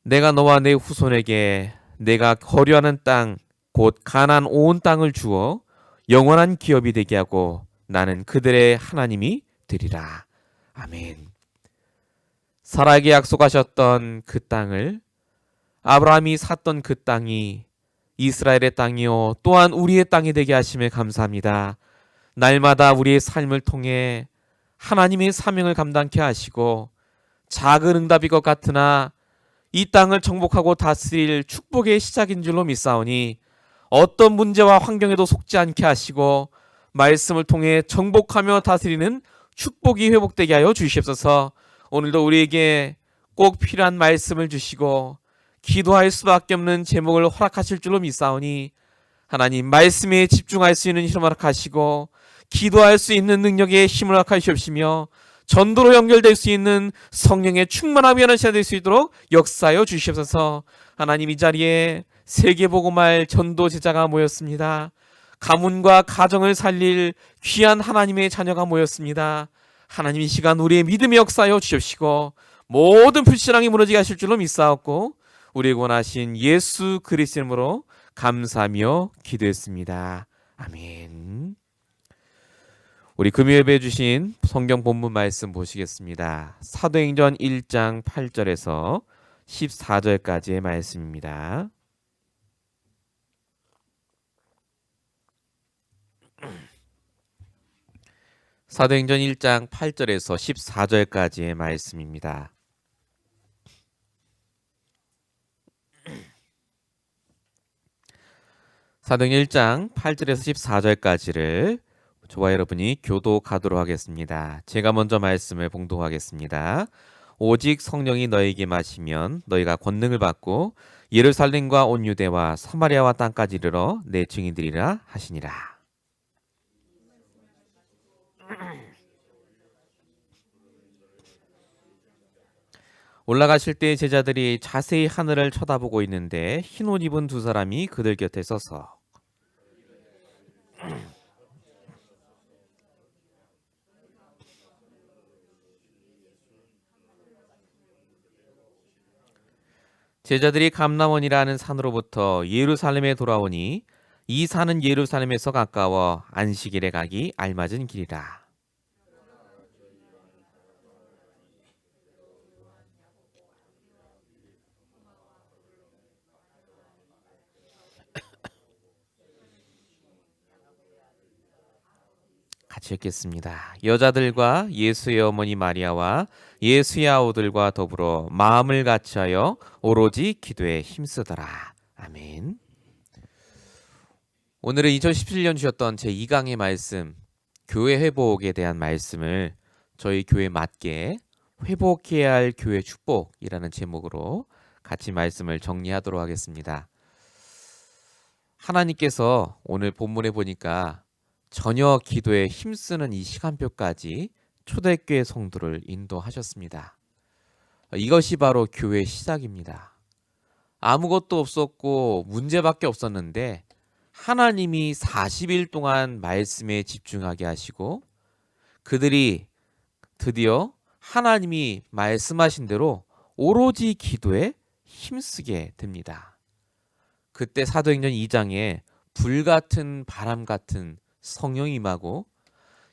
내가 너와 내 후손에게 내가 거류하는 땅 곧 가나안 온 땅을 주어 영원한 기업이 되게 하고 나는 그들의 하나님이 되리라. 아멘. 사라에게 약속하셨던 그 땅을, 아브라함이 샀던 그 땅이 이스라엘의 땅이요 또한 우리의 땅이 되게 하심에 감사합니다. 날마다 우리의 삶을 통해 하나님의 사명을 감당케 하시고 작은 응답일 것 같으나 이 땅을 정복하고 다스릴 축복의 시작인 줄로 믿사오니 어떤 문제와 환경에도 속지 않게 하시고 말씀을 통해 정복하며 다스리는 축복이 회복되게 하여 주시옵소서. 오늘도 우리에게 꼭 필요한 말씀을 주시고 기도할 수밖에 없는 제목을 허락하실 줄로 믿사오니 하나님 말씀에 집중할 수 있는 힘을 허락하시고 기도할 수 있는 능력에 힘을 허락하시옵시며 전도로 연결될 수 있는 성령의 충만함이 하는 시간 될 수 있도록 역사하여 주시옵소서. 하나님 이 자리에 세계복음할 전도 제자가 모였습니다. 가문과 가정을 살릴 귀한 하나님의 자녀가 모였습니다. 하나님 이 시간 우리의 믿음의 역사하여 주시옵시고 모든 불신앙이 무너지게 하실 줄로 믿사옵고 우리에게 원하신 예수 그리스도 이름으로 감사하며 기도했습니다. 아멘. 우리 금요일에 주신 성경 본문 말씀 보시겠습니다. 사도행전 1장 8절에서 14절까지의 말씀입니다. 사도행전 1장 8절에서 14절까지의 말씀입니다. 사도행전 1장 8절에서 14절까지를 저와 여러분이 교독하도록 하겠습니다. 제가 먼저 말씀을 봉독하겠습니다. 오직 성령이 너에게 마시면 너희가 권능을 받고 예루살렘과 온 유대와 사마리아와 땅까지 이르러 내 증인들이라 하시니라. 올라가실 때 제자들이 자세히 하늘을 쳐다보고 있는데 흰 옷 입은 두 사람이 그들 곁에 서서 제자들이 감람원이라는 산으로부터 예루살렘에 돌아오니 이 산은 예루살렘에서 가까워 안식일에 가기 알맞은 길이라. 같이 읽겠습니다. 여자들과 예수의 어머니 마리아와 예수의 아우들과 더불어 마음을 같이하여 오로지 기도에 힘쓰더라. 아멘. 오늘은 2017년 주셨던 제2강의 말씀, 교회 회복에 대한 말씀을 저희 교회 맞게 회복해야 할 교회 축복이라는 제목으로 같이 말씀을 정리하도록 하겠습니다. 하나님께서 오늘 본문에 보니까 전혀 기도에 힘쓰는 이 시간표까지 초대교회 성도를 인도하셨습니다. 이것이 바로 교회의 시작입니다. 아무것도 없었고 문제밖에 없었는데 하나님이 40일 동안 말씀에 집중하게 하시고 그들이 드디어 하나님이 말씀하신 대로 오로지 기도에 힘쓰게 됩니다. 그때 사도행전 2장에 불같은 바람 같은 성령이 임하고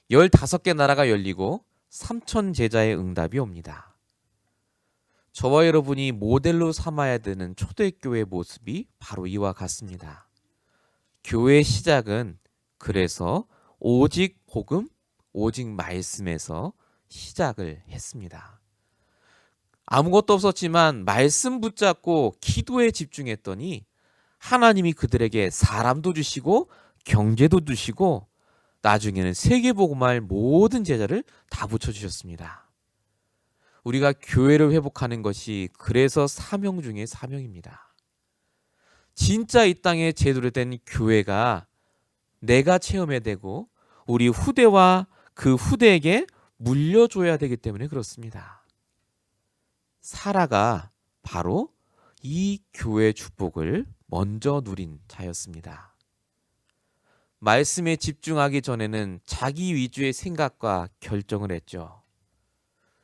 15개 나라가 열리고 3천 제자의 응답이 옵니다. 저와 여러분이 모델로 삼아야 되는 초대교회의 모습이 바로 이와 같습니다. 교회의 시작은 그래서 오직 복음, 오직 말씀에서 시작을 했습니다. 아무것도 없었지만 말씀 붙잡고 기도에 집중했더니 하나님이 그들에게 사람도 주시고 경제도 주시고 나중에는 세계복음할 모든 제자를 다 붙여주셨습니다. 우리가 교회를 회복하는 것이 그래서 사명 중에 사명입니다. 진짜 이 땅에 제대로 된 교회가 내가 체험해야 되고 우리 후대와 그 후대에게 물려줘야 되기 때문에 그렇습니다. 사라가 바로 이 교회의 축복을 먼저 누린 자였습니다. 말씀에 집중하기 전에는 자기 위주의 생각과 결정을 했죠.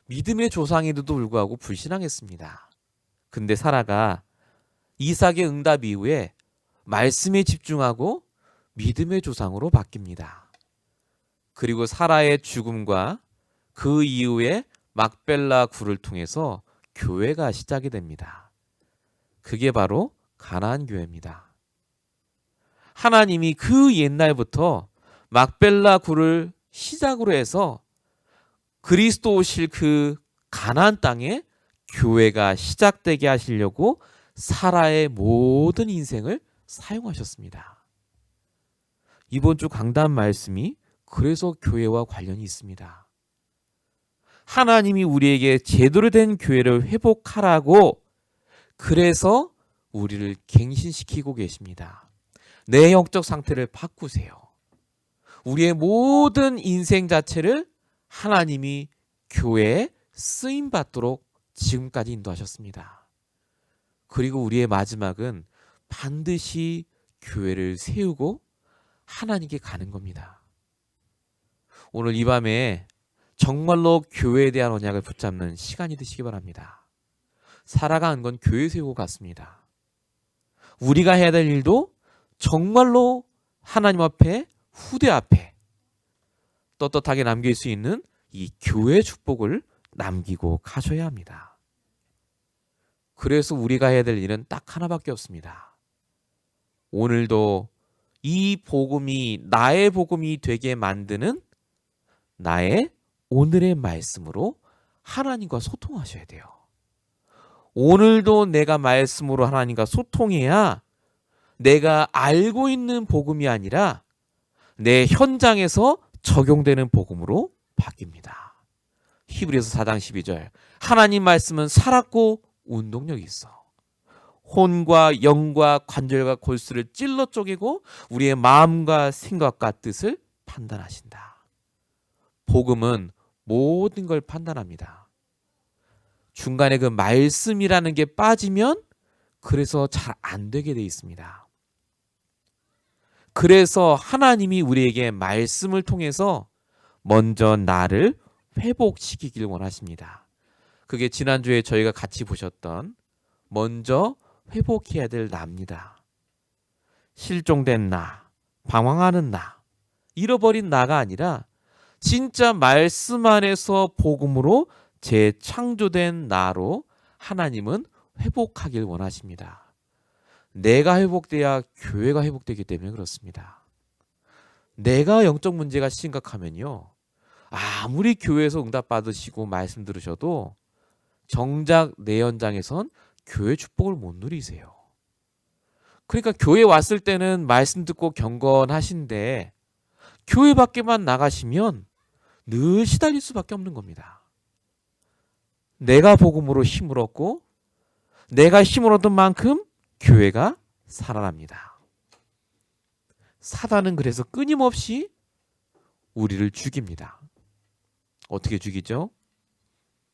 믿음의 조상에도 불구하고 불신앙했습니다. 근데 사라가 이삭의 응답 이후에 말씀에 집중하고 믿음의 조상으로 바뀝니다. 그리고 사라의 죽음과 그 이후에 막벨라 굴을 통해서 교회가 시작이 됩니다. 그게 바로 가나안 교회입니다. 하나님이 그 옛날부터 막벨라 굴을 시작으로 해서 그리스도 오실 그 가나안 땅에 교회가 시작되게 하시려고 사라의 모든 인생을 사용하셨습니다. 이번 주 강단 말씀이 그래서 교회와 관련이 있습니다. 하나님이 우리에게 제대로 된 교회를 회복하라고 그래서 우리를 갱신시키고 계십니다. 내 영적 상태를 바꾸세요. 우리의 모든 인생 자체를 하나님이 교회에 쓰임받도록 지금까지 인도하셨습니다. 그리고 우리의 마지막은 반드시 교회를 세우고 하나님께 가는 겁니다. 오늘 이 밤에 정말로 교회에 대한 언약을 붙잡는 시간이 되시기 바랍니다. 사라가 한 건 교회 세우고 갔습니다. 우리가 해야 될 일도 정말로 하나님 앞에 후대 앞에 떳떳하게 남길 수 있는 이 교회 축복을 남기고 가셔야 합니다. 그래서 우리가 해야 될 일은 딱 하나밖에 없습니다. 오늘도 이 복음이 나의 복음이 되게 만드는 나의 오늘의 말씀으로 하나님과 소통하셔야 돼요. 오늘도 내가 말씀으로 하나님과 소통해야 내가 알고 있는 복음이 아니라 내 현장에서 적용되는 복음으로 바뀝니다. 히브리서 4장 12절 하나님 말씀은 살았고 운동력이 있어. 혼과 영과 관절과 골수를 찔러 쪼개고 우리의 마음과 생각과 뜻을 판단하신다. 복음은 모든 걸 판단합니다. 중간에 그 말씀이라는 게 빠지면 그래서 잘 안 되게 돼 있습니다. 그래서 하나님이 우리에게 말씀을 통해서 먼저 나를 회복시키길 원하십니다. 그게 지난주에 저희가 같이 보셨던 먼저 회복해야 될 나입니다. 실종된 나, 방황하는 나, 잃어버린 나가 아니라 진짜 말씀 안에서 복음으로 재창조된 나로 하나님은 회복하길 원하십니다. 내가 회복돼야 교회가 회복되기 때문에 그렇습니다. 내가 영적 문제가 심각하면요, 아무리 교회에서 응답 받으시고 말씀 들으셔도 정작 내 현장에선 교회 축복을 못 누리세요. 그러니까 교회 왔을 때는 말씀 듣고 경건하신데 교회 밖에만 나가시면 늘 시달릴 수밖에 없는 겁니다. 내가 복음으로 힘을 얻고 내가 힘을 얻은 만큼 교회가 살아납니다. 사단은 그래서 끊임없이 우리를 죽입니다. 어떻게 죽이죠?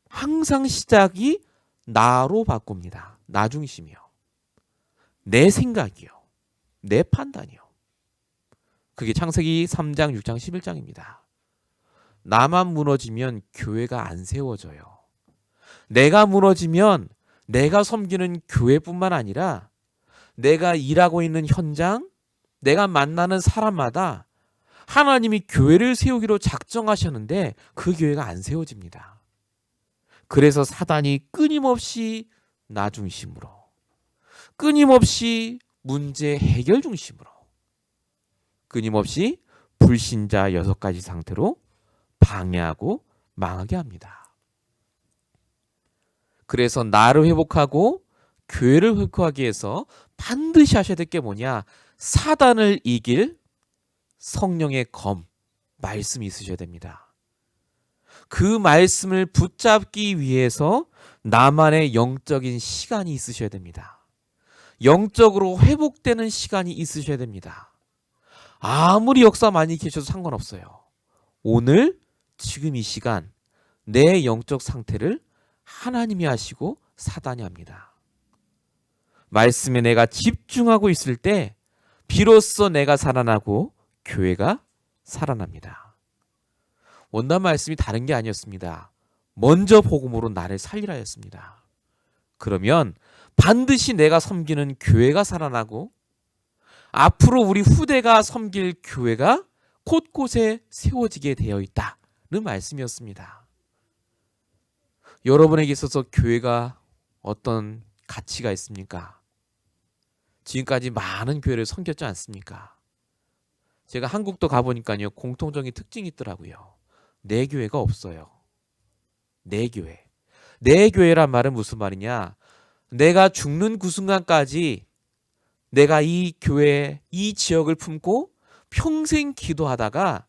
항상 시작이 나로 바꿉니다. 나 중심이요. 내 생각이요. 내 판단이요. 그게 창세기 3장, 6장, 11장입니다. 나만 무너지면 교회가 안 세워져요. 내가 무너지면 내가 섬기는 교회뿐만 아니라 내가 일하고 있는 현장, 내가 만나는 사람마다 하나님이 교회를 세우기로 작정하셨는데 그 교회가 안 세워집니다. 그래서 사단이 끊임없이 나 중심으로, 끊임없이 문제 해결 중심으로, 끊임없이 불신자 6가지 상태로 방해하고 망하게 합니다. 그래서 나를 회복하고 교회를 회복하기 위해서 반드시 하셔야 될 게 뭐냐? 사단을 이길 성령의 검, 말씀이 있으셔야 됩니다. 그 말씀을 붙잡기 위해서 나만의 영적인 시간이 있으셔야 됩니다. 영적으로 회복되는 시간이 있으셔야 됩니다. 아무리 역사 많이 계셔도 상관없어요. 오늘 지금 이 시간 내 영적 상태를 하나님이 하시고 사단이 합니다. 말씀에 내가 집중하고 있을 때 비로소 내가 살아나고 교회가 살아납니다. 원단 말씀이 다른 게 아니었습니다. 먼저 복음으로 나를 살리라 했습니다. 그러면 반드시 내가 섬기는 교회가 살아나고 앞으로 우리 후대가 섬길 교회가 곳곳에 세워지게 되어 있다는 말씀이었습니다. 여러분에게 있어서 교회가 어떤 가치가 있습니까? 지금까지 많은 교회를 섬겼지 않습니까? 제가 한국도 가보니까요, 공통적인 특징이 있더라고요. 내 교회가 없어요. 내 교회. 내 교회란 말은 무슨 말이냐? 내가 죽는 그 순간까지 내가 이 교회, 이 지역을 품고 평생 기도하다가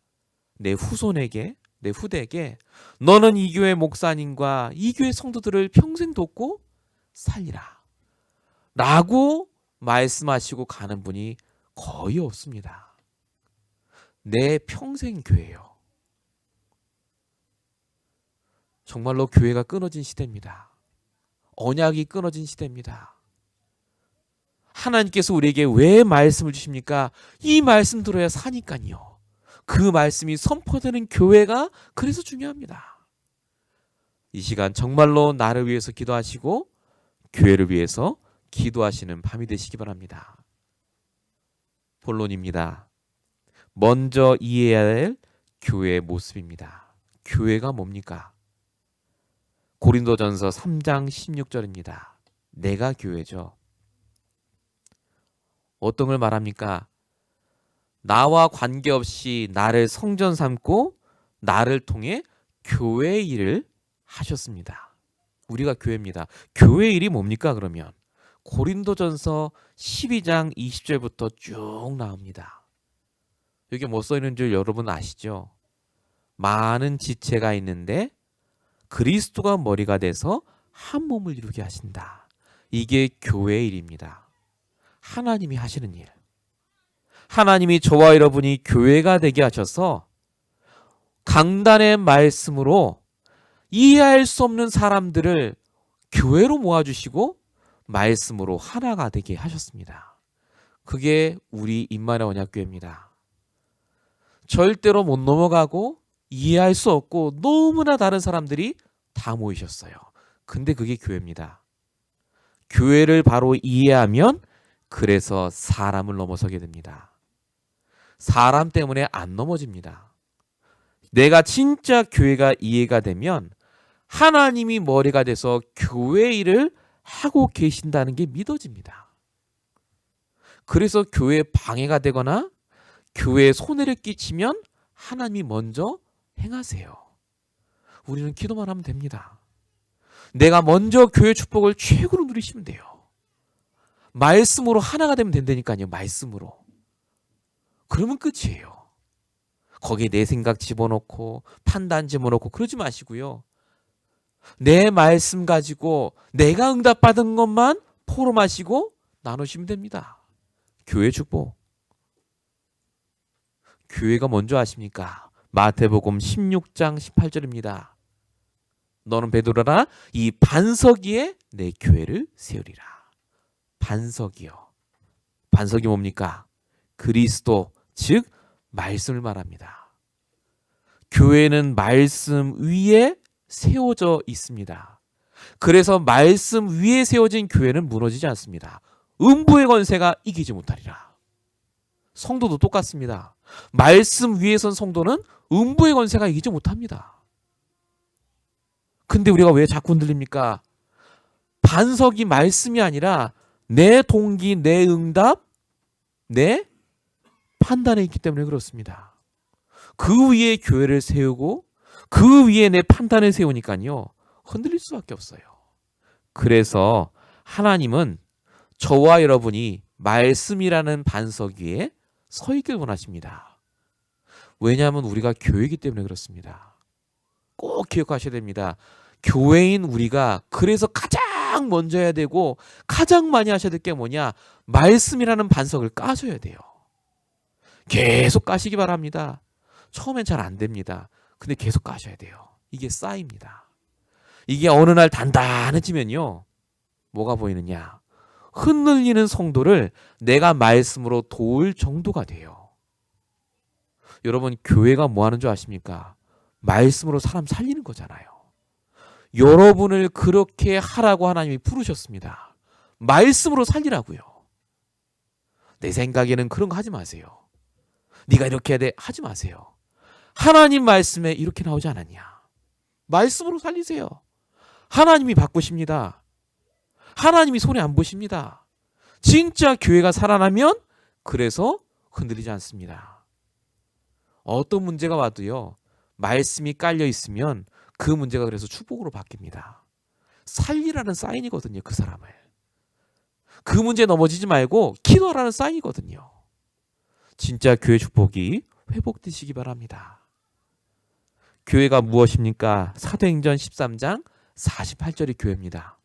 내 후손에게, 내 후대에게 너는 이 교회 목사님과 이 교회 성도들을 평생 돕고 살리라 라고 말씀하시고 가는 분이 거의 없습니다. 내 평생 교회요. 정말로 교회가 끊어진 시대입니다. 언약이 끊어진 시대입니다. 하나님께서 우리에게 왜 말씀을 주십니까? 이 말씀 들어야 사니까요. 그 말씀이 선포되는 교회가 그래서 중요합니다. 이 시간 정말로 나를 위해서 기도하시고 교회를 위해서 기도하시는 밤이 되시기 바랍니다. 본론입니다. 먼저 이해해야 할 교회의 모습입니다. 교회가 뭡니까? 고린도전서 3장 16절입니다. 내가 교회죠. 어떤 걸 말합니까? 나와 관계없이 나를 성전 삼고 나를 통해 교회 일을 하셨습니다. 우리가 교회입니다. 교회 일이 뭡니까 그러면? 고린도전서 12장 20절부터 쭉 나옵니다. 여기 뭐 써있는 줄 여러분 아시죠? 많은 지체가 있는데 그리스도가 머리가 돼서 한 몸을 이루게 하신다. 이게 교회의 일입니다. 하나님이 하시는 일. 하나님이 저와 여러분이 교회가 되게 하셔서 강단의 말씀으로 이해할 수 없는 사람들을 교회로 모아주시고 말씀으로 하나가 되게 하셨습니다. 그게 우리 임마누엘 언약교회입니다. 절대로 못 넘어가고 이해할 수 없고 너무나 다른 사람들이 다 모이셨어요. 근데 그게 교회입니다. 교회를 바로 이해하면 그래서 사람을 넘어서게 됩니다. 사람 때문에 안 넘어집니다. 내가 진짜 교회가 이해가 되면 하나님이 머리가 돼서 교회 일을 하고 계신다는 게 믿어집니다. 그래서 교회에 방해가 되거나 교회에 손해를 끼치면 하나님이 먼저 행하세요. 우리는 기도만 하면 됩니다. 내가 먼저 교회 축복을 최고로 누리시면 돼요. 말씀으로 하나가 되면 된다니까요. 말씀으로. 그러면 끝이에요. 거기에 내 생각 집어넣고 판단 집어넣고 그러지 마시고요. 내 말씀 가지고 내가 응답받은 것만 포럼하시고 나누시면 됩니다. 교회 축복. 교회가 먼저 아십니까? 마태복음 16장 18절입니다. 너는 베드로라 이 반석 위에 내 교회를 세우리라. 반석이요. 반석이 뭡니까? 그리스도 즉 말씀을 말합니다. 교회는 말씀 위에 세워져 있습니다. 그래서 말씀 위에 세워진 교회는 무너지지 않습니다. 음부의 권세가 이기지 못하리라. 성도도 똑같습니다. 말씀 위에 선 성도는 음부의 권세가 이기지 못합니다. 근데 우리가 왜 자꾸 흔들립니까? 반석이 말씀이 아니라 내 동기, 내 응답, 내 판단에 있기 때문에 그렇습니다. 그 위에 교회를 세우고 그 위에 내 판단을 세우니까요. 흔들릴 수밖에 없어요. 그래서 하나님은 저와 여러분이 말씀이라는 반석 위에 서 있길 원하십니다. 왜냐하면 우리가 교회이기 때문에 그렇습니다. 꼭 기억하셔야 됩니다. 교회인 우리가 그래서 가장 먼저 해야 되고 가장 많이 하셔야 될 게 뭐냐? 말씀이라는 반석을 까셔야 돼요. 계속 까시기 바랍니다. 처음엔 잘 안 됩니다. 근데 계속 까셔야 돼요. 이게 쌓입니다. 이게 어느 날 단단해지면요. 뭐가 보이느냐? 흔들리는 성도를 내가 말씀으로 도울 정도가 돼요. 여러분 교회가 뭐 하는 줄 아십니까? 말씀으로 사람 살리는 거잖아요. 여러분을 그렇게 하라고 하나님이 부르셨습니다. 말씀으로 살리라고요. 내 생각에는 그런 거 하지 마세요. 네가 이렇게 해야 돼 하지 마세요. 하나님 말씀에 이렇게 나오지 않았냐. 말씀으로 살리세요. 하나님이 바꾸십니다. 하나님이 손에 안 보십니다. 진짜 교회가 살아나면 그래서 흔들리지 않습니다. 어떤 문제가 와도요, 말씀이 깔려 있으면 그 문제가 그래서 축복으로 바뀝니다. 살리라는 사인이거든요, 그 사람을. 그 문제에 넘어지지 말고 기도하라는 사인이거든요. 진짜 교회 축복이 회복되시기 바랍니다. 교회가 무엇입니까? 사도행전 13장 48절이 교회입니다.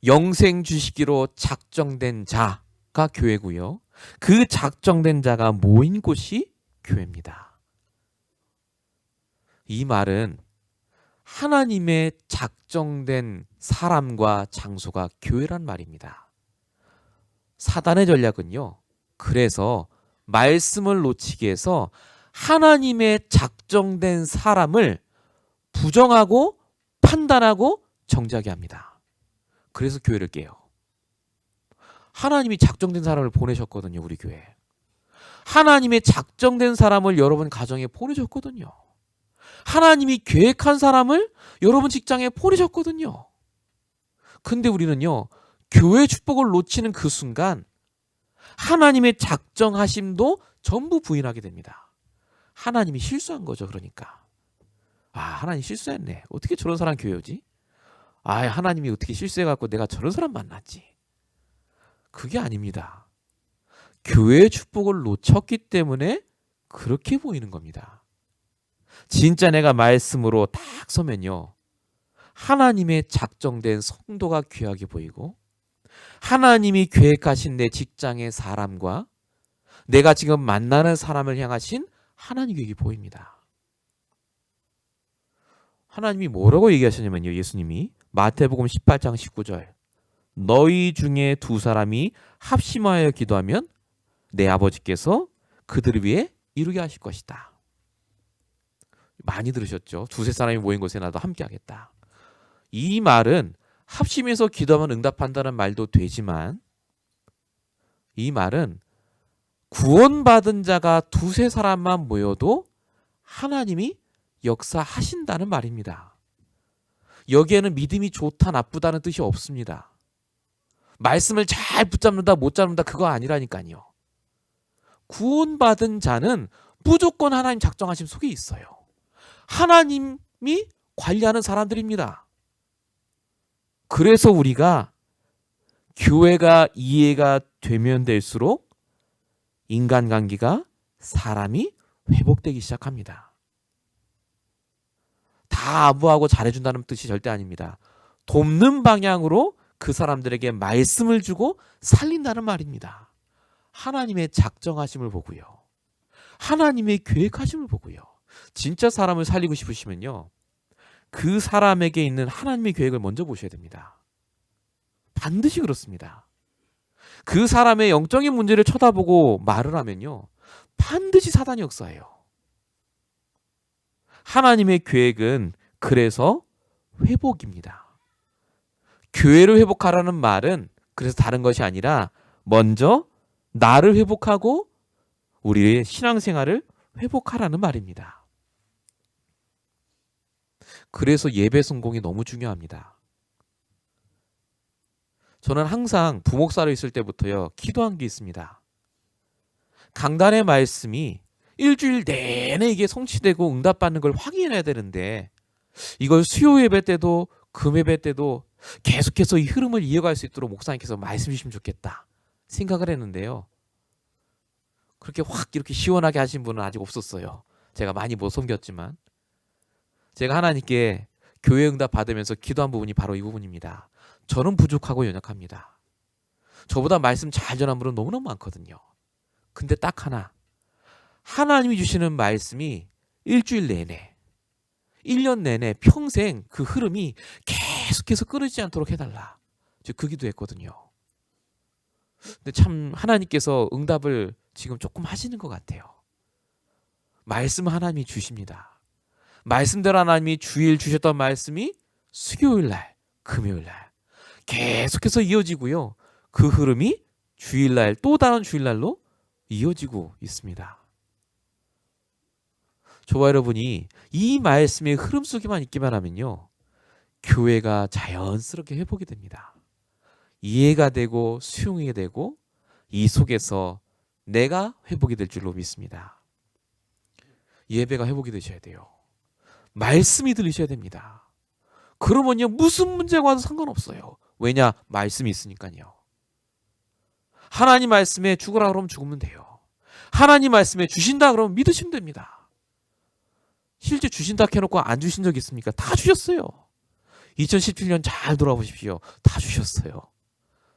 영생 주시기로 작정된 자가 교회고요. 그 작정된 자가 모인 곳이 교회입니다. 이 말은 하나님의 작정된 사람과 장소가 교회란 말입니다. 사단의 전략은요, 그래서 말씀을 놓치게 해서 하나님의 작정된 사람을 부정하고 판단하고 정죄하게 합니다. 그래서 교회를 깨요. 하나님이 작정된 사람을 보내셨거든요, 우리 교회. 하나님의 작정된 사람을 여러분 가정에 보내셨거든요. 하나님이 계획한 사람을 여러분 직장에 보내셨거든요. 근데 우리는요, 교회 축복을 놓치는 그 순간 하나님의 작정하심도 전부 부인하게 됩니다. 하나님이 실수한 거죠, 그러니까. 하나님 실수했네. 어떻게 저런 사람 교회 오지? 하나님이 어떻게 실수해갖고 내가 저런 사람 만났지? 그게 아닙니다. 교회의 축복을 놓쳤기 때문에 그렇게 보이는 겁니다. 진짜 내가 말씀으로 딱 서면요, 하나님의 작정된 성도가 귀하게 보이고 하나님이 계획하신 내 직장의 사람과 내가 지금 만나는 사람을 향하신 하나님 계획이 보입니다. 하나님이 뭐라고 얘기하셨냐면요, 예수님이 마태복음 18장 19절, 너희 중에 두 사람이 합심하여 기도하면 내 아버지께서 그들을 위해 이루게 하실 것이다. 많이 들으셨죠? 두세 사람이 모인 곳에 나도 함께 하겠다. 이 말은 합심해서 기도하면 응답한다는 말도 되지만, 이 말은 구원받은 자가 두세 사람만 모여도 하나님이 역사하신다는 말입니다. 여기에는 믿음이 좋다 나쁘다는 뜻이 없습니다. 말씀을 잘 붙잡는다 못 잡는다 그거 아니라니까요. 구원받은 자는 무조건 하나님 작정하심 속에 있어요. 하나님이 관리하는 사람들입니다. 그래서 우리가 교회가 이해가 되면 될수록 인간관계가 사람이 회복되기 시작합니다. 다 아부하고 잘해준다는 뜻이 절대 아닙니다. 돕는 방향으로 그 사람들에게 말씀을 주고 살린다는 말입니다. 하나님의 작정하심을 보고요. 하나님의 계획하심을 보고요. 진짜 사람을 살리고 싶으시면요, 그 사람에게 있는 하나님의 계획을 먼저 보셔야 됩니다. 반드시 그렇습니다. 그 사람의 영적인 문제를 쳐다보고 말을 하면요, 반드시 사단이 역사해요. 하나님의 계획은 그래서 회복입니다. 교회를 회복하라는 말은 그래서 다른 것이 아니라 먼저 나를 회복하고 우리의 신앙생활을 회복하라는 말입니다. 그래서 예배 성공이 너무 중요합니다. 저는 항상 부목사로 있을 때부터요, 기도한 게 있습니다. 강단의 말씀이 일주일 내내 이게 성취되고 응답받는 걸 확인해야 되는데, 이걸 수요 예배 때도 금 예배 때도 계속해서 이 흐름을 이어갈 수 있도록 목사님께서 말씀 주시면 좋겠다 생각을 했는데요, 그렇게 확 이렇게 시원하게 하신 분은 아직 없었어요. 제가 많이 못 섬겼지만, 제가 하나님께 교회 응답 받으면서 기도한 부분이 바로 이 부분입니다. 저는 부족하고 연약합니다. 저보다 말씀 잘 전한 분은 너무너무 많거든요. 근데 딱 하나, 하나님이 주시는 말씀이 일주일 내내, 1년 내내 평생 그 흐름이 계속해서 끊이지 않도록 해달라. 그 기도했거든요. 근데 참 하나님께서 응답을 지금 조금 하시는 것 같아요. 말씀 하나님이 주십니다. 말씀대로 하나님이 주일 주셨던 말씀이 수요일날, 금요일날 계속해서 이어지고요. 그 흐름이 주일날, 또 다른 주일날로 이어지고 있습니다. 저와 여러분이 이 말씀의 흐름 속에만 있기만 하면요, 교회가 자연스럽게 회복이 됩니다. 이해가 되고 수용이 되고 이 속에서 내가 회복이 될 줄로 믿습니다. 예배가 회복이 되셔야 돼요. 말씀이 들리셔야 됩니다. 그러면요, 무슨 문제가 와도 상관없어요. 왜냐? 말씀이 있으니까요. 하나님 말씀에 죽으라 그러면 죽으면 돼요. 하나님 말씀에 주신다 그러면 믿으시면 됩니다. 실제 주신다 해놓고 안 주신 적 있습니까? 다 주셨어요. 2017년 잘 돌아보십시오. 다 주셨어요.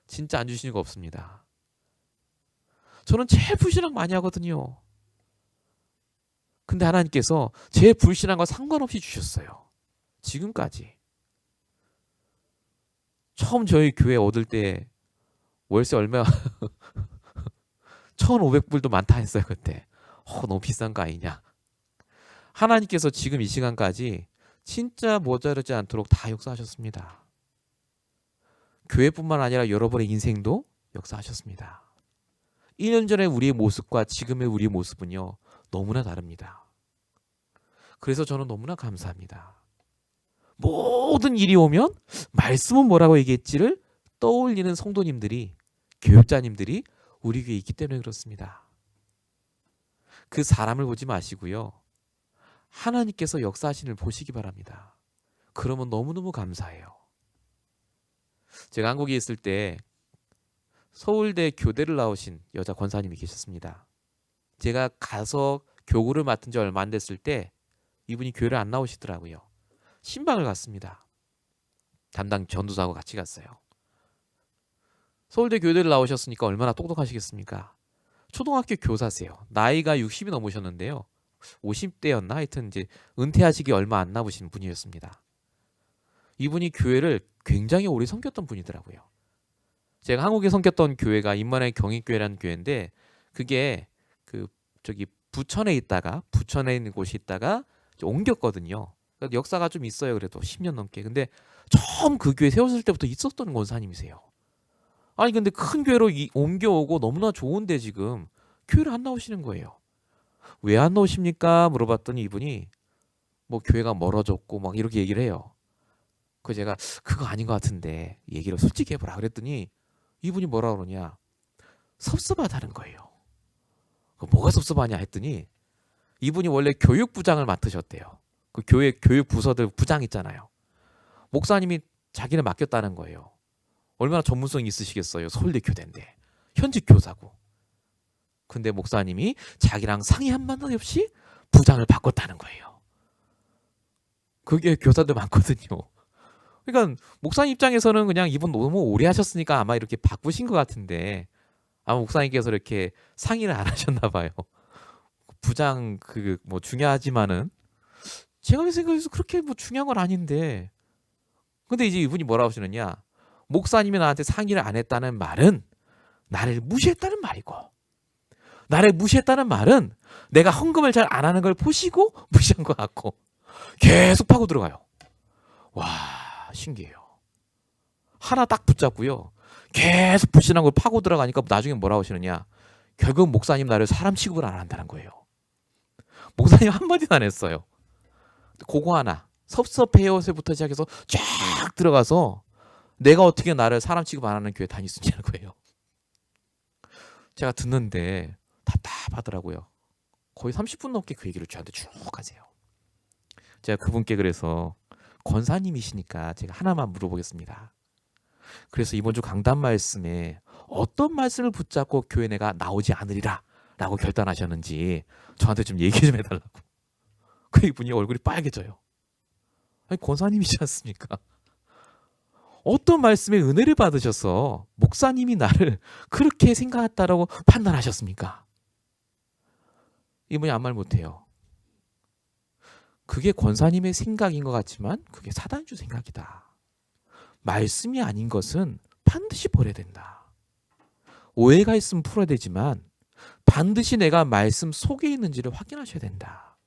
진짜 안 주시는 거 없습니다. 저는 제 불신앙 많이 하거든요. 근데 하나님께서 제 불신앙과 상관없이 주셨어요. 지금까지. 처음 저희 교회 얻을 때 월세 얼마 1,500불도 많다 했어요. 그때. 너무 비싼 거 아니냐. 하나님께서 지금 이 시간까지 진짜 모자르지 않도록 다 역사하셨습니다. 교회뿐만 아니라 여러분의 인생도 역사하셨습니다. 1년 전에 우리의 모습과 지금의 우리의 모습은요, 너무나 다릅니다. 그래서 저는 너무나 감사합니다. 모든 일이 오면 말씀은 뭐라고 얘기했지를 떠올리는 성도님들이, 교육자님들이 우리 교회에 있기 때문에 그렇습니다. 그 사람을 보지 마시고요, 하나님께서 역사하시는 걸 보시기 바랍니다. 그러면 너무너무 감사해요. 제가 한국에 있을 때 서울대 교대를 나오신 여자 권사님이 계셨습니다. 제가 가서 교구를 맡은 지 얼마 안 됐을 때 이분이 교회를 안 나오시더라고요. 신방을 갔습니다. 담당 전도사하고 같이 갔어요. 서울대 교대를 나오셨으니까 얼마나 똑똑하시겠습니까? 초등학교 교사세요. 나이가 60이 넘으셨는데요. 50대였나? 하여튼 이제 은퇴하시기 얼마 안 남으신 분이었습니다. 이분이 교회를 굉장히 오래 섬겼던 분이더라고요. 제가 한국에 섬겼던 교회가 인만의 경인교회라는 교회인데, 그게 부천에 있는 곳이 있다가 옮겼거든요. 그러니까 역사가 좀 있어요. 그래도 10년 넘게. 근데 처음 그 교회 세웠을 때부터 있었던 권사님이세요. 아니 근데 큰 교회로 옮겨오고 너무나 좋은데 지금 교회를 안 나오시는 거예요. 왜 안 나오십니까? 물어봤더니 이분이 뭐 교회가 멀어졌고 막 이렇게 얘기를 해요. 그 제가 그거 아닌 것 같은데 얘기를 솔직히 해보라 그랬더니 이분이 뭐라 그러냐, 섭섭하다는 거예요. 뭐가 섭섭하냐 했더니 이분이 원래 교육부장을 맡으셨대요. 그 교회 교육 부서들 부장 있잖아요. 목사님이 자기를 맡겼다는 거예요. 얼마나 전문성이 있으시겠어요. 서울대 교대인데 현직 교사고. 근데 목사님이 자기랑 상의 한마디 없이 부장을 바꿨다는 거예요. 그게 교사들 많거든요. 그러니까 목사님 입장에서는 그냥 이분 너무 오래 하셨으니까 아마 이렇게 바꾸신 것 같은데, 아마 목사님께서 이렇게 상의를 안 하셨나 봐요. 부장 뭐 중요하지만은 제가 생각해서 그렇게 뭐 중요한 건 아닌데, 근데 이제 이분이 뭐라고 하시느냐, 목사님이 나한테 상의를 안 했다는 말은 나를 무시했다는 말이고, 나를 무시했다는 말은 내가 헌금을 잘 안 하는 걸 보시고 무시한 것 같고, 계속 파고 들어가요. 와, 신기해요. 하나 딱 붙잡고요, 계속 불신한 걸 파고 들어가니까 나중에 뭐라고 하시느냐, 결국 목사님 나를 사람 취급을 안 한다는 거예요. 목사님 한마디도 안 했어요. 그거 하나 섭섭해요서부터 시작해서 쫙 들어가서 내가 어떻게 나를 사람 취급 안 하는 교회 다닐 수 있냐는 거예요. 제가 듣는데 답답하더라고요. 거의 30분 넘게 그 얘기를 저한테 쭉 하세요. 제가 그분께 그래서 권사님이시니까 제가 하나만 물어보겠습니다. 그래서 이번 주 강단 말씀에 어떤 말씀을 붙잡고 교회 내가 나오지 않으리라 라고 결단하셨는지 저한테 좀 얘기 좀 해달라고. 그 이분이 얼굴이 빨개져요. 아니 권사님이지 않습니까? 어떤 말씀에 은혜를 받으셔서 목사님이 나를 그렇게 생각했다라고 판단하셨습니까? 이분이 아무 말 못해요. 그게 권사님의 생각인 것 같지만 그게 사단주 생각이다. 말씀이 아닌 것은 반드시 버려야 된다. 오해가 있으면 풀어야 되지만 반드시 내가 말씀 속에 있는지를 확인하셔야 된다.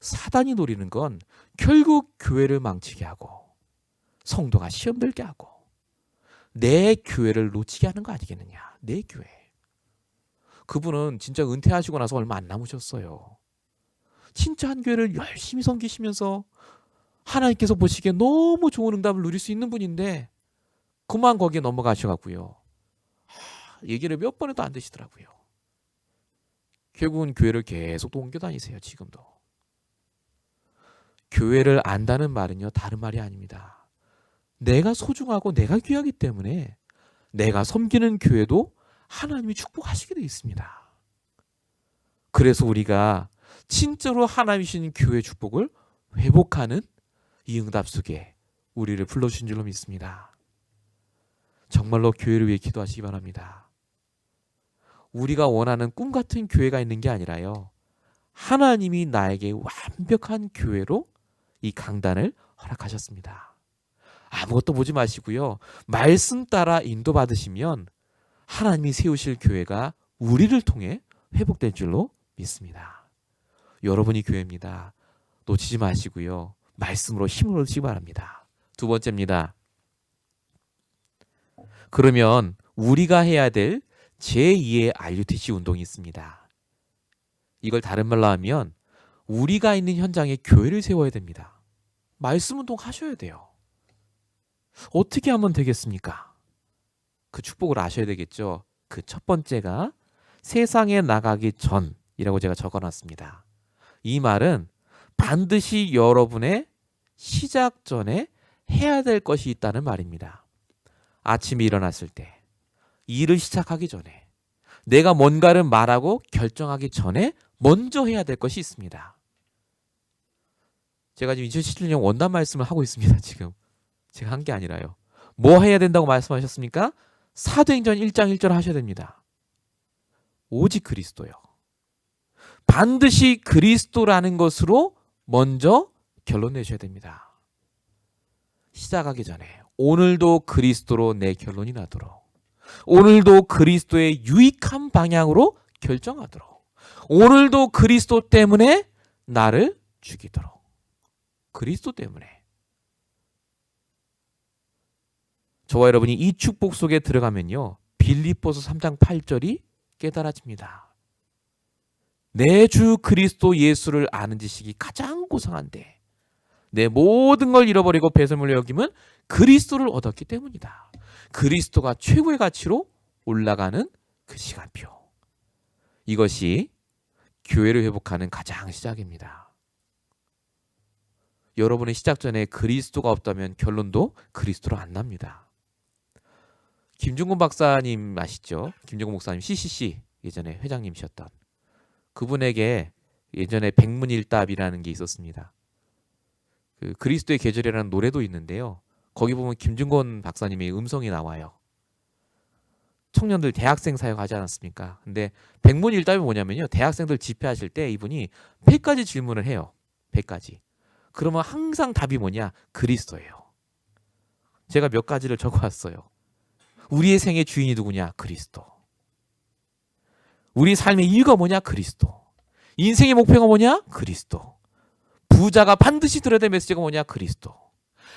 사단이 노리는 건 결국 교회를 망치게 하고 성도가 시험 들게 하고 내 교회를 놓치게 하는 거 아니겠느냐. 내 교회. 그분은 진짜 은퇴하시고 나서 얼마 안 남으셨어요. 진짜 한 교회를 열심히 섬기시면서 하나님께서 보시기에 너무 좋은 응답을 누릴 수 있는 분인데 그만 거기에 넘어가셔가고요. 얘기를 몇 번 해도 안 되시더라고요. 결국은 교회를 계속 또 옮겨 다니세요. 지금도. 교회를 안다는 말은요, 다른 말이 아닙니다. 내가 소중하고 내가 귀하기 때문에 내가 섬기는 교회도 하나님이 축복하시게 되어 있습니다. 그래서 우리가 진짜로 하나님이 주신 교회 축복을 회복하는 이 응답 속에 우리를 불러주신 줄로 믿습니다. 정말로 교회를 위해 기도하시기 바랍니다. 우리가 원하는 꿈 같은 교회가 있는 게 아니라요. 하나님이 나에게 완벽한 교회로 이 강단을 허락하셨습니다. 아무것도 보지 마시고요. 말씀 따라 인도받으시면 하나님이 세우실 교회가 우리를 통해 회복될 줄로 믿습니다. 여러분이 교회입니다. 놓치지 마시고요. 말씀으로 힘을 얻으시기 바랍니다. 두 번째입니다. 그러면 우리가 해야 될 제2의 RUTC 운동이 있습니다. 이걸 다른 말로 하면 우리가 있는 현장에 교회를 세워야 됩니다. 말씀 운동 하셔야 돼요. 어떻게 하면 되겠습니까? 그 축복을 아셔야 되겠죠. 그 첫 번째가 세상에 나가기 전이라고 제가 적어놨습니다. 이 말은 반드시 여러분의 시작 전에 해야 될 것이 있다는 말입니다. 아침에 일어났을 때, 일을 시작하기 전에, 내가 뭔가를 말하고 결정하기 전에 먼저 해야 될 것이 있습니다. 제가 지금 2017년 원단 말씀을 하고 있습니다. 지금 제가 한 게 아니라요. 뭐 해야 된다고 말씀하셨습니까? 사도행전 1장 1절 하셔야 됩니다. 오직 그리스도요. 반드시 그리스도라는 것으로 먼저 결론 내셔야 됩니다. 시작하기 전에 오늘도 그리스도로 내 결론이 나도록, 오늘도 그리스도의 유익한 방향으로 결정하도록, 오늘도 그리스도 때문에 나를 죽이도록. 그리스도 때문에. 저와 여러분이 이 축복 속에 들어가면요, 빌립보서 3장 8절이 깨달아집니다. 내 주 그리스도 예수를 아는 지식이 가장 고상한데 내 모든 걸 잃어버리고 배설물로 여김은 그리스도를 얻었기 때문이다. 그리스도가 최고의 가치로 올라가는 그 시간표. 이것이 교회를 회복하는 가장 시작입니다. 여러분의 시작 전에 그리스도가 없다면 결론도 그리스도로 안 납니다. 김중곤 박사님 아시죠? 김중곤 목사님 CCC 예전에 회장님이셨던 그분에게 예전에 백문일답이라는 게 있었습니다. 그 그리스도의 계절이라는 노래도 있는데요. 거기 보면 김중곤 박사님의 음성이 나와요. 청년들 대학생 사역하지 않았습니까? 근데 백문일답이 뭐냐면요. 대학생들 집회하실 때 이분이 100가지 질문을 해요. 100가지. 그러면 항상 답이 뭐냐? 그리스도예요. 제가 몇 가지를 적어왔어요. 우리의 생의 주인이 누구냐? 그리스도. 우리 삶의 이유가 뭐냐? 그리스도. 인생의 목표가 뭐냐? 그리스도. 부자가 반드시 들어야 될 메시지가 뭐냐? 그리스도.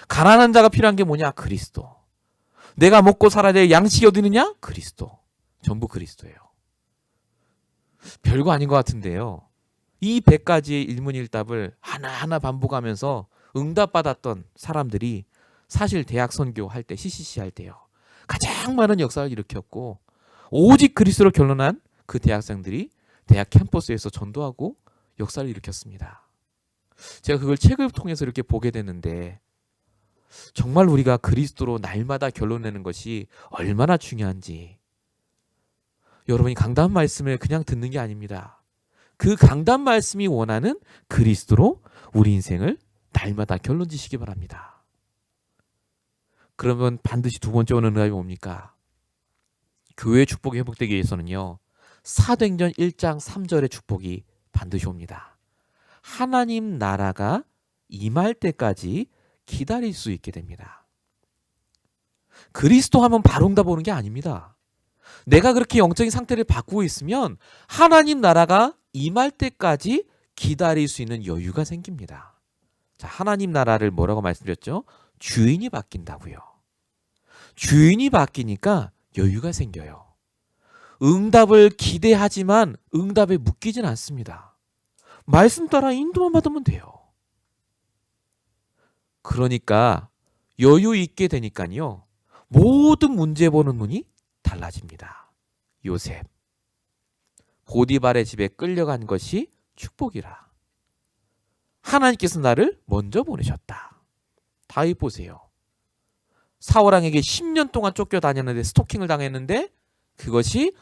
가난한 자가 필요한 게 뭐냐? 그리스도. 내가 먹고 살아야 될 양식이 어디 있느냐? 그리스도. 전부 그리스도예요. 별거 아닌 것 같은데요. 이 100가지의 일문일답을 하나하나 반복하면서 응답받았던 사람들이 사실 대학 선교할 때, CCC 할 때요. 가장 많은 역사를 일으켰고 오직 그리스도로 결론한 그 대학생들이 대학 캠퍼스에서 전도하고 역사를 일으켰습니다. 제가 그걸 책을 통해서 이렇게 보게 되는데 정말 우리가 그리스도로 날마다 결론 내는 것이 얼마나 중요한지. 여러분이 강단 말씀을 그냥 듣는 게 아닙니다. 그 강단 말씀이 원하는 그리스도로 우리 인생을 날마다 결론 지시기 바랍니다. 그러면 반드시 두 번째 오는 응답이 뭡니까? 교회의 축복이 회복되기 위해서는요. 사도행전 1장 3절의 축복이 반드시 옵니다. 하나님 나라가 임할 때까지 기다릴 수 있게 됩니다. 그리스도 하면 바로 응답 오는 게 아닙니다. 내가 그렇게 영적인 상태를 바꾸고 있으면 하나님 나라가 임할 때까지 기다릴 수 있는 여유가 생깁니다. 자, 하나님 나라를 뭐라고 말씀드렸죠? 주인이 바뀐다고요. 주인이 바뀌니까 여유가 생겨요. 응답을 기대하지만 응답에 묶이진 않습니다. 말씀 따라 인도만 받으면 돼요. 그러니까 여유 있게 되니까요. 모든 문제 보는 눈이 달라집니다. 요셉. 보디발의 집에 끌려간 것이 축복이라. 하나님께서 나를 먼저 보내셨다. 다윗 보세요. 사울왕에게 10년 동안 쫓겨다녔는데 스토킹을 당했는데 그것이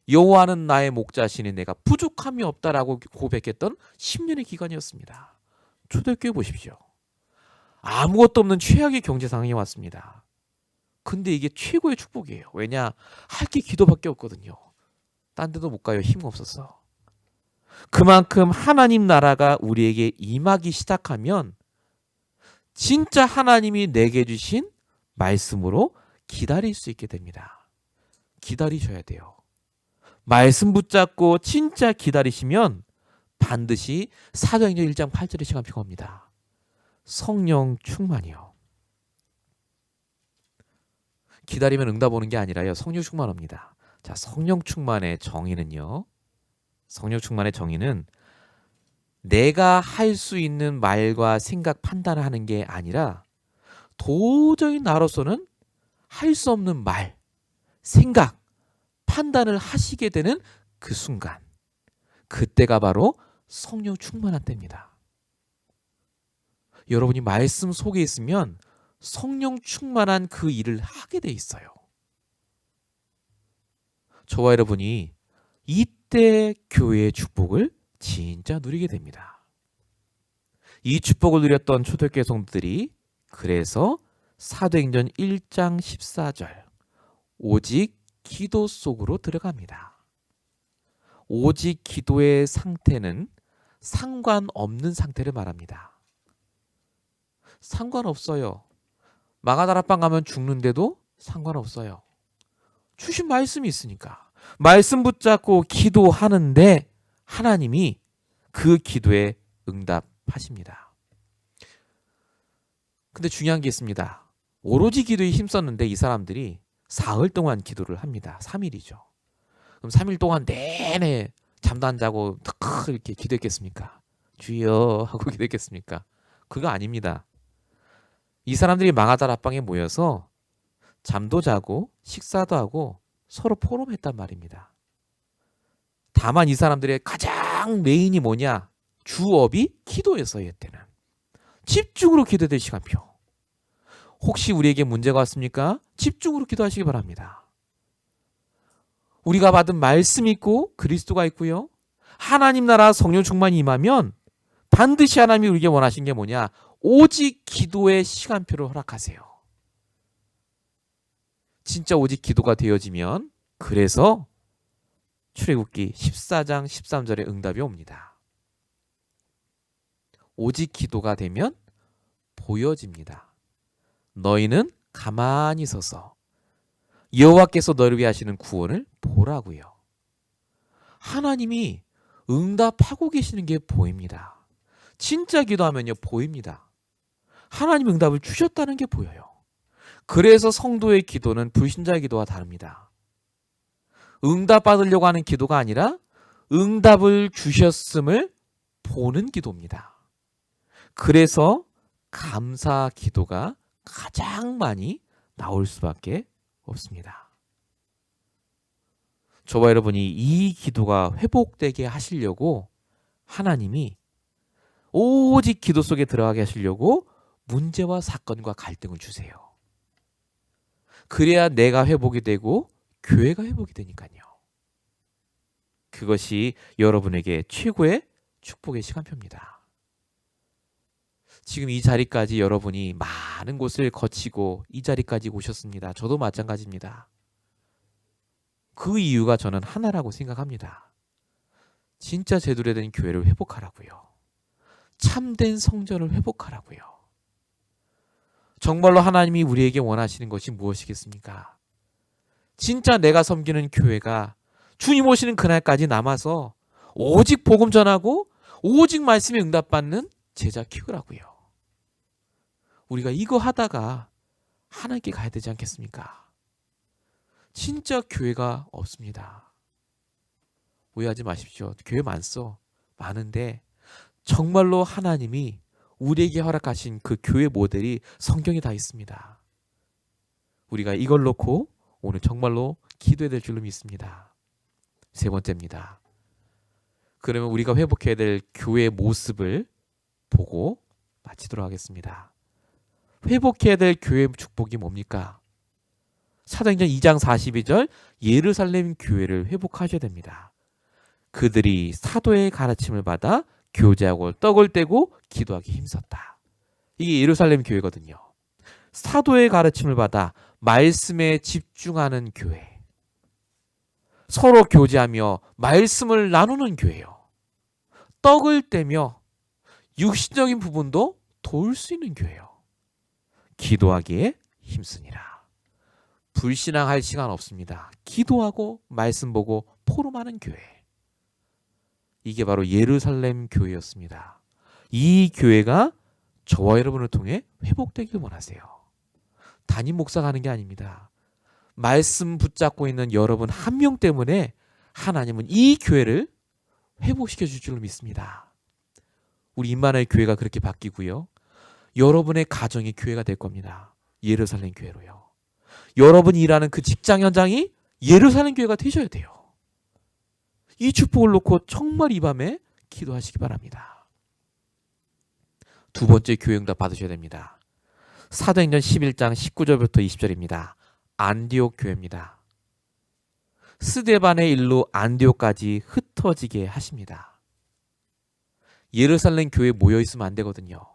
여호와는 나의 목자시니 내가 부족함이 없다라고 고백했던 10년의 기간이었습니다. 초대교회 보십시오. 아무것도 없는 최악의 경제 상황이 왔습니다. 근데 이게 최고의 축복이에요. 왜냐? 할 게 기도밖에 없거든요. 딴 데도 못 가요. 힘 없어서. 그만큼 하나님 나라가 우리에게 임하기 시작하면 진짜 하나님이 내게 주신 말씀으로 기다릴 수 있게 됩니다. 기다리셔야 돼요. 말씀 붙잡고 진짜 기다리시면 반드시 사도행전 1장 8절의 시간표가 옵니다. 성령 충만이요. 기다리면 응답 오는 게 아니라요. 성령 충만 옵니다. 자, 성령 충만의 정의는요. 성령 충만의 정의는 내가 할 수 있는 말과 생각 판단을 하는 게 아니라 도저히 나로서는 할 수 없는 말, 생각, 판단을 하시게 되는 그 순간. 그때가 바로 성령 충만한 때입니다. 여러분이 말씀 속에 있으면 성령 충만한 그 일을 하게 돼 있어요. 저와 여러분이 이때 교회의 축복을 진짜 누리게 됩니다. 이 축복을 누렸던 초대교회 성도들이 그래서 사도행전 1장 14절 오직 기도 속으로 들어갑니다. 오직 기도의 상태는 상관없는 상태를 말합니다. 상관없어요. 마가다락방 가면 죽는데도 상관없어요. 주신 말씀이 있으니까. 말씀 붙잡고 기도하는데 하나님이 그 기도에 응답하십니다. 근데 중요한 게 있습니다. 오로지 기도에 힘썼는데 이 사람들이 사흘 동안 기도를 합니다. 3일이죠. 그럼 3일 동안 내내 잠도 안 자고 탁 이렇게 기도했겠습니까? 주여 하고 기도했겠습니까? 그거 아닙니다. 이 사람들이 마가다락방에 모여서 잠도 자고 식사도 하고 서로 포럼했단 말입니다. 다만 이 사람들의 가장 메인이 뭐냐? 주업이 기도였어요. 이때는. 집중으로 기도될 시간표. 혹시 우리에게 문제가 왔습니까? 집중으로 기도하시기 바랍니다. 우리가 받은 말씀이 있고 그리스도가 있고요. 하나님 나라 성령 충만이 임하면 반드시 하나님이 우리에게 원하신 게 뭐냐? 오직 기도의 시간표를 허락하세요. 진짜 오직 기도가 되어지면 그래서 출애굽기 14장 13절에 응답이 옵니다. 오직 기도가 되면 보여집니다. 너희는 가만히 서서 여호와께서 너를 위해 하시는 구원을 보라고요. 하나님이 응답하고 계시는 게 보입니다. 진짜 기도하면요 보입니다. 하나님 응답을 주셨다는 게 보여요. 그래서 성도의 기도는 불신자의 기도와 다릅니다. 응답 받으려고 하는 기도가 아니라 응답을 주셨음을 보는 기도입니다. 그래서 감사 기도가 가장 많이 나올 수밖에 없습니다. 저와 여러분이 이 기도가 회복되게 하시려고 하나님이 오직 기도 속에 들어가게 하시려고 문제와 사건과 갈등을 주세요. 그래야 내가 회복이 되고 교회가 회복이 되니까요. 그것이 여러분에게 최고의 축복의 시간표입니다. 지금 이 자리까지 여러분이 많은 곳을 거치고 이 자리까지 오셨습니다. 저도 마찬가지입니다. 그 이유가 저는 하나라고 생각합니다. 진짜 제대로 된 교회를 회복하라고요. 참된 성전을 회복하라고요. 정말로 하나님이 우리에게 원하시는 것이 무엇이겠습니까? 진짜 내가 섬기는 교회가 주님 오시는 그날까지 남아서 오직 복음 전하고 오직 말씀에 응답받는 제자 키우라고요. 우리가 이거 하다가 하나님께 가야 되지 않겠습니까? 진짜 교회가 없습니다. 오해하지 마십시오. 교회 많은데 정말로 하나님이 우리에게 허락하신 그 교회 모델이 성경에 다 있습니다. 우리가 이걸 놓고 오늘 정말로 기도해야 될 줄로 믿습니다. 세 번째입니다. 그러면 우리가 회복해야 될 교회의 모습을 보고 마치도록 하겠습니다. 회복해야 될 교회의 축복이 뭡니까? 사도행전 2장 42절 예루살렘 교회를 회복하셔야 됩니다. 그들이 사도의 가르침을 받아 교제하고 떡을 떼고 기도하기 힘썼다. 이게 예루살렘 교회거든요. 사도의 가르침을 받아 말씀에 집중하는 교회. 서로 교제하며 말씀을 나누는 교회요. 떡을 떼며 육신적인 부분도 도울 수 있는 교회요. 기도하기에 힘쓰니라. 불신앙할 시간 없습니다. 기도하고 말씀 보고 포럼하는 교회. 이게 바로 예루살렘 교회였습니다. 이 교회가 저와 여러분을 통해 회복되길 원하세요. 담임 목사가 하는 게 아닙니다. 말씀 붙잡고 있는 여러분 한 명 때문에 하나님은 이 교회를 회복시켜 줄 줄로 믿습니다. 우리 임마누엘 교회가 그렇게 바뀌고요. 여러분의 가정이 교회가 될 겁니다. 예루살렘 교회로요. 여러분이 일하는 그 직장 현장이 예루살렘 교회가 되셔야 돼요. 이 축복을 놓고 정말 이 밤에 기도하시기 바랍니다. 두 번째 교회 응답 받으셔야 됩니다. 사도행전 11장 19절부터 20절입니다. 안디옥 교회입니다. 스데반의 일로 안디옥까지 흩어지게 하십니다. 예루살렘 교회에 모여 있으면 안 되거든요.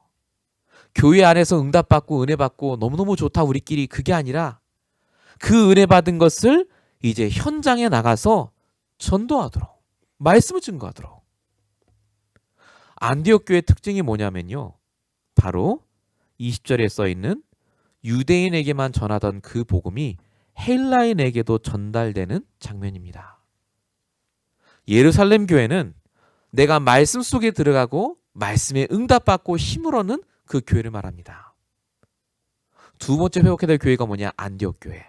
교회 안에서 응답받고 은혜 받고 너무너무 좋다 우리끼리 그게 아니라 그 은혜 받은 것을 이제 현장에 나가서 전도하도록 말씀을 증거하도록. 안디옥 교회의 특징이 뭐냐면요. 바로 20절에 써있는 유대인에게만 전하던 그 복음이 헬라인에게도 전달되는 장면입니다. 예루살렘 교회는 내가 말씀 속에 들어가고 말씀에 응답받고 힘을 얻는 그 교회를 말합니다. 두 번째 회복해야 될 교회가 뭐냐? 안디옥 교회.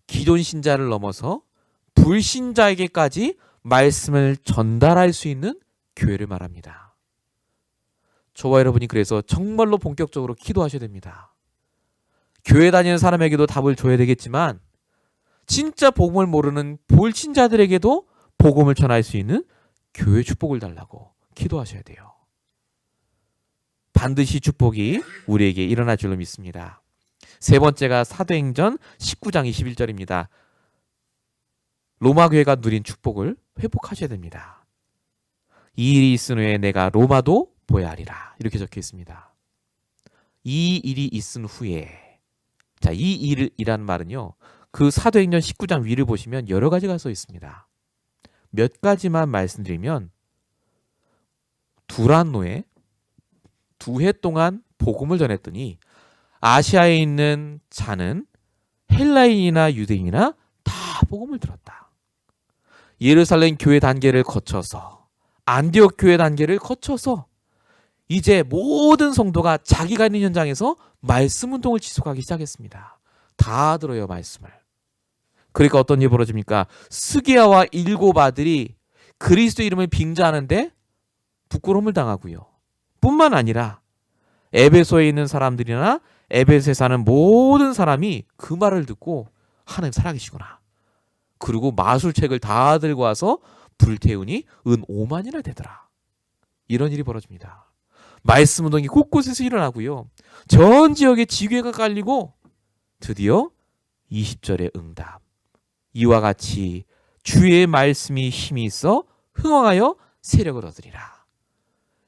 기존 신자를 넘어서 불신자에게까지 말씀을 전달할 수 있는 교회를 말합니다. 저와 여러분이 그래서 정말로 본격적으로 기도하셔야 됩니다. 교회 다니는 사람에게도 답을 줘야 되겠지만 진짜 복음을 모르는 불신자들에게도 복음을 전할 수 있는 교회 축복을 달라고 기도하셔야 돼요. 반드시 축복이 우리에게 일어날 줄로 믿습니다. 세 번째가 사도행전 19장 21절입니다. 로마 교회가 누린 축복을 회복하셔야 됩니다. 이 일이 있은 후에 내가 로마도 보야 하리라. 이렇게 적혀 있습니다. 이 일이 있은 후에. 자, 이 일이라는 말은요. 그 사도행전 19장 위를 보시면 여러 가지가 써 있습니다. 몇 가지만 말씀드리면 두란노에 2해 동안 복음을 전했더니 아시아에 있는 자는 헬라인이나 유대인이나 다 복음을 들었다. 예루살렘 교회 단계를 거쳐서 안디옥 교회 단계를 거쳐서 이제 모든 성도가 자기가 있는 현장에서 말씀 운동을 지속하기 시작했습니다. 다 들어요, 말씀을. 그러니까 어떤 일이 벌어집니까? 스기야와 7 아들이 그리스도 이름을 빙자하는데 부끄러움을 당하고요. 뿐만 아니라 에베소에 있는 사람들이나 에베소에 사는 모든 사람이 그 말을 듣고 하나님 살아계시구나. 그리고 마술책을 다 들고 와서 불태우니 은 5만이나 되더라. 이런 일이 벌어집니다. 말씀 운동이 곳곳에서 일어나고요. 전 지역에 지괴가 깔리고 드디어 20절의 응답. 이와 같이 주의 말씀이 힘이 있어 흥왕하여 세력을 얻으리라.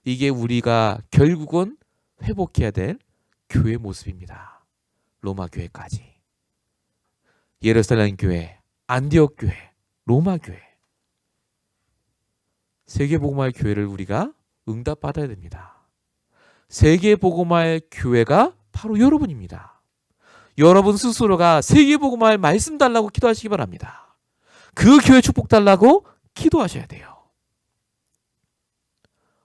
이게 우리가 결국은 회복해야 될 교회 모습입니다. 로마 교회까지. 예루살렘 교회, 안디옥 교회, 로마 교회. 세계복음화의 교회를 우리가 응답받아야 됩니다. 세계복음화의 교회가 바로 여러분입니다. 여러분 스스로가 세계복음화의 말씀 달라고 기도하시기 바랍니다. 그 교회 축복 달라고 기도하셔야 돼요.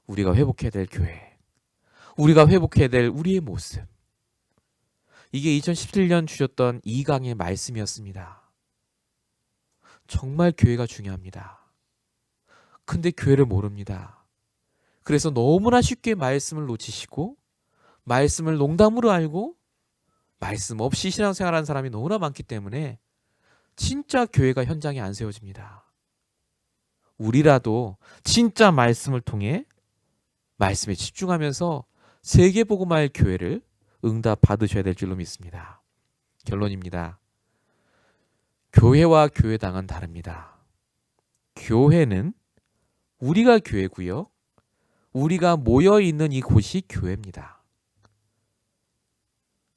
우리가 회복해야 될 교회, 우리가 회복해야 될 우리의 모습. 이게 2017년 주셨던 2강의 말씀이었습니다. 정말 교회가 중요합니다. 근데 교회를 모릅니다. 그래서 너무나 쉽게 말씀을 놓치시고 말씀을 농담으로 알고 말씀 없이 신앙생활하는 사람이 너무나 많기 때문에 진짜 교회가 현장에 안 세워집니다. 우리라도 진짜 말씀을 통해 말씀에 집중하면서 세계복음화의 교회를 응답 받으셔야 될 줄로 믿습니다. 결론입니다. 교회와 교회당은 다릅니다. 교회는 우리가 교회고요. 우리가 모여 있는 이곳이 교회입니다.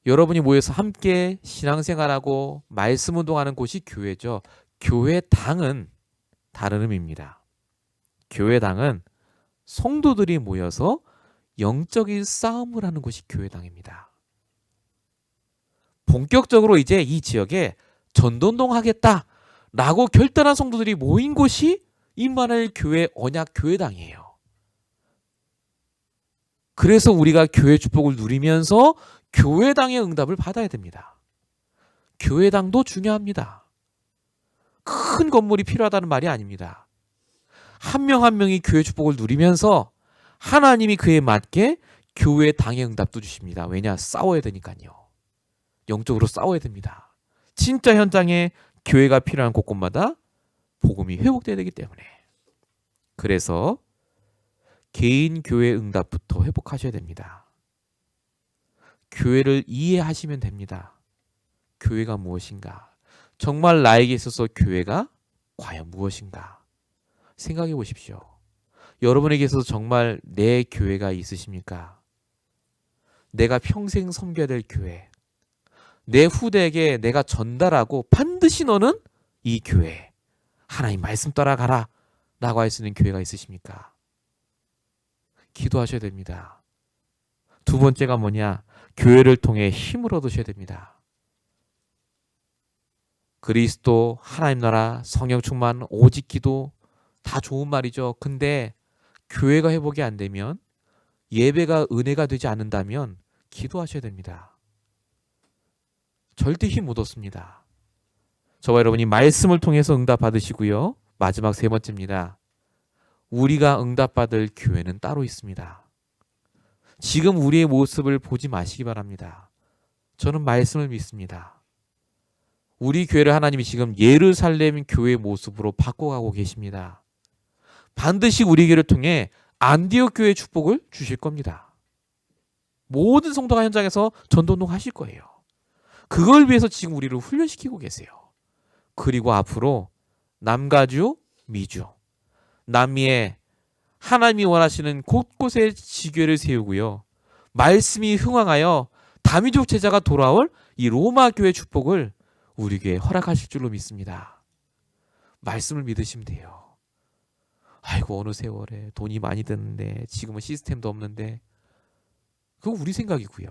여러분이 모여서 함께 신앙생활하고 말씀 운동하는 곳이 교회죠. 교회당은 다른 의미입니다. 교회당은 성도들이 모여서 영적인 싸움을 하는 곳이 교회당입니다. 본격적으로 이제 이 지역에 전도운동 하겠다라고 결단한 성도들이 모인 곳이 임마누엘 교회 언약 교회당이에요. 그래서 우리가 교회 축복을 누리면서 교회당의 응답을 받아야 됩니다. 교회당도 중요합니다. 큰 건물이 필요하다는 말이 아닙니다. 한 명 한 명이 교회 축복을 누리면서 하나님이 그에 맞게 교회당의 응답도 주십니다. 왜냐? 싸워야 되니까요. 영적으로 싸워야 됩니다. 진짜 현장에 교회가 필요한 곳곳마다 복음이 회복돼야 되기 때문에. 그래서 개인 교회 응답부터 회복하셔야 됩니다. 교회를 이해하시면 됩니다. 교회가 무엇인가? 정말 나에게 있어서 교회가 과연 무엇인가? 생각해 보십시오. 여러분에게 있어서 정말 내 교회가 있으십니까? 내가 평생 섬겨야 될 교회. 내 후대에게 내가 전달하고 반드시 너는 이 교회 하나님 말씀 따라가라 라고 할 수 있는 교회가 있으십니까? 기도하셔야 됩니다. 두 번째가 뭐냐? 교회를 통해 힘을 얻으셔야 됩니다. 그리스도, 하나님 나라, 성령 충만, 오직 기도 다 좋은 말이죠. 근데 교회가 회복이 안 되면, 예배가 은혜가 되지 않는다면 기도하셔야 됩니다. 절대 힘 못 얻습니다. 저와 여러분이 말씀을 통해서 응답 받으시고요. 마지막 세 번째입니다. 우리가 응답받을 교회는 따로 있습니다. 지금 우리의 모습을 보지 마시기 바랍니다. 저는 말씀을 믿습니다. 우리 교회를 하나님이 지금 예루살렘 교회의 모습으로 바꿔가고 계십니다. 반드시 우리 교회를 통해 안디옥 교회의 축복을 주실 겁니다. 모든 성도가 현장에서 전도운동 하실 거예요. 그걸 위해서 지금 우리를 훈련시키고 계세요. 그리고 앞으로 남가주, 미주, 남미에 하나님이 원하시는 곳곳에 지교회를 세우고요. 말씀이 흥황하여 다민족 제자가 돌아올 이 로마 교회 축복을 우리 교회에 허락하실 줄로 믿습니다. 말씀을 믿으시면 돼요. 아이고 어느 세월에 돈이 많이 드는데 지금은 시스템도 없는데 그건 우리 생각이고요.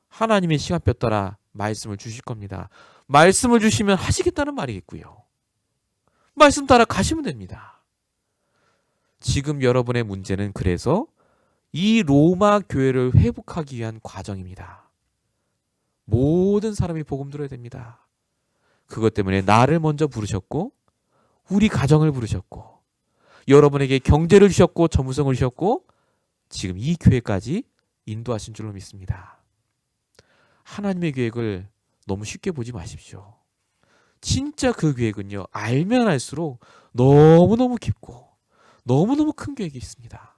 하나님의 시간표 따라 말씀을 주실 겁니다. 말씀을 주시면 하시겠다는 말이겠고요. 말씀 따라 가시면 됩니다. 지금 여러분의 문제는 그래서 이 로마 교회를 회복하기 위한 과정입니다. 모든 사람이 복음 들어야 됩니다. 그것 때문에 나를 먼저 부르셨고 우리 가정을 부르셨고 여러분에게 경제를 주셨고 전문성을 주셨고 지금 이 교회까지 인도하신 줄로 믿습니다. 하나님의 계획을 너무 쉽게 보지 마십시오. 진짜 그 계획은요. 알면 알수록 너무너무 깊고 너무너무 큰 계획이 있습니다.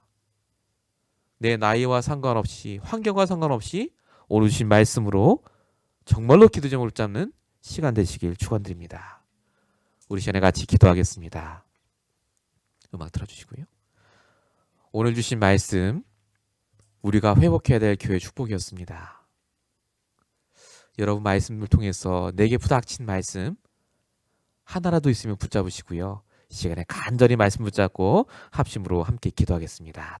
내 나이와 상관없이 환경과 상관없이 오늘 주신 말씀으로 정말로 기도 제목을 잡는 시간 되시길 축원드립니다. 우리 시간에 같이 기도하겠습니다. 음악 틀어주시고요. 오늘 주신 말씀 우리가 회복해야 될 교회 축복이었습니다. 여러분 말씀을 통해서 내게 부닥친 말씀 하나라도 있으면 붙잡으시고요. 시간에 간절히 말씀 붙잡고 합심으로 함께 기도하겠습니다.